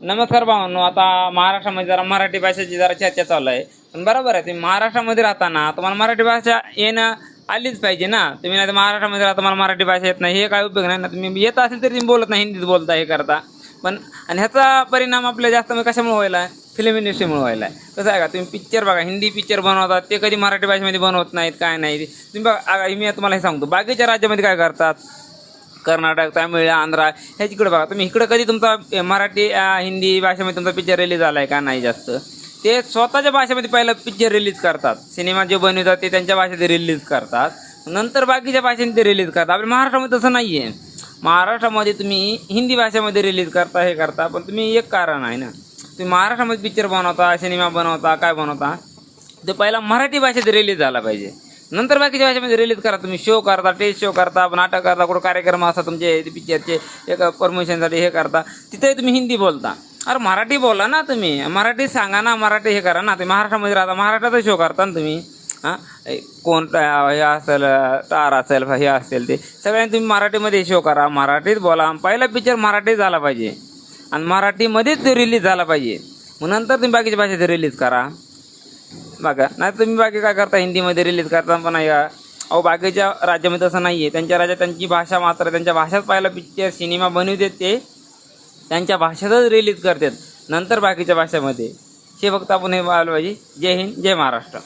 नमस्कार भावांनो. आता महाराष्ट्रामध्ये जरा मराठी भाषेची जरा चर्चा चालू आहे. पण बरोबर आहे, तुम्ही महाराष्ट्रामध्ये राहताना तुम्हाला मराठी भाषा येणं आलीच पाहिजे ना. तुम्ही नाही तर महाराष्ट्रामध्ये राहता मला मराठी भाषा येत नाही, हे काय उपयोग नाही ना. तुम्ही येत असेल तरी तुम्ही बोलत नाही, हिंदीत बोलता, हे करता. पण आणि ह्याचा परिणाम आपल्या जास्त म्हणजे कशामुळे व्हायला आहे? फिल्म इंडस्ट्रीमुळे व्हायला आहे. कसं आहे का, तुम्ही पिक्चर बघा, हिंदी पिक्चर बनवतात ते कधी मराठी भाषेमध्ये बनवत नाहीत, काय नाही. तुम्ही बघा, मी तुम्हाला हे सांगतो, बाकीच्या राज्यामध्ये काय करतात, कर्नाटक, तामिळ, आंध्रा ह्याच्याकडे बघा तुम्ही. इकडे कधी तुमचा मराठी हिंदी भाषेमध्ये तुमचा पिक्चर रिलीज झाला आहे का? नाही जास्त. ते स्वतःच्या भाषेमध्ये पहिलं पिक्चर रिलीज करतात, सिनेमा जे बनवतात ते त्यांच्या भाषेत रिलीज करतात, नंतर बाकीच्या भाषेने ते रिलीज करतात. आपल्या महाराष्ट्रामध्ये तसं नाही आहे. महाराष्ट्रामध्ये तुम्ही हिंदी भाषेमध्ये रिलीज करता, हे करता, पण तुम्ही एक कारण आहे ना, तुम्ही महाराष्ट्रामध्ये पिक्चर बनवता, सिनेमा बनवता, काय बनवता, ते पहिला मराठी भाषेत रिलीज झाला पाहिजे, नंतर बाकीच्या भाषेमध्ये रिलीज करा. तुम्ही शो करता, टेस्ट शो करता, नाटक करता, कुठं कार्यक्रम असतात तुमचे पिक्चरचे, एक प्रमोशनसाठी हे करता, तिथे तुम्ही हिंदी बोलता. अरे मराठी बोला ना, तुम्ही मराठी सांगा ना, मराठी हे करा ना. तुम्ही महाराष्ट्रामध्ये राहता, महाराष्ट्राचा शो करता ना तुम्ही. हां, कोण हे असेल, स्टार असेल, हे असेल, ते सगळ्यांनी तुम्ही मराठीमध्ये शो करा, मराठीत बोला. पहिला पिक्चर मराठीत झाला पाहिजे आणि मराठीमध्येच रिलीज झाला पाहिजे, मग नंतर तुम्ही बाकीच्या भाषेत रिलीज करा. बघा, नाही तुम्ही बाकी काय करता, हिंदीमध्ये रिलीज करता. पण अहो बाकीच्या राज्यामध्ये तसं नाही आहे. त्यांच्या राज्यात त्यांची भाषा मात्र त्यांच्या भाषेत पहिला पिक्चर सिनेमा बनवतात, ते त्यांच्या भाषेतच रिलीज करतात, नंतर बाकीच्या भाषेमध्ये. हे फक्त आपण हे पाहिलं पाहिजे. जय हिंद, जय महाराष्ट्र.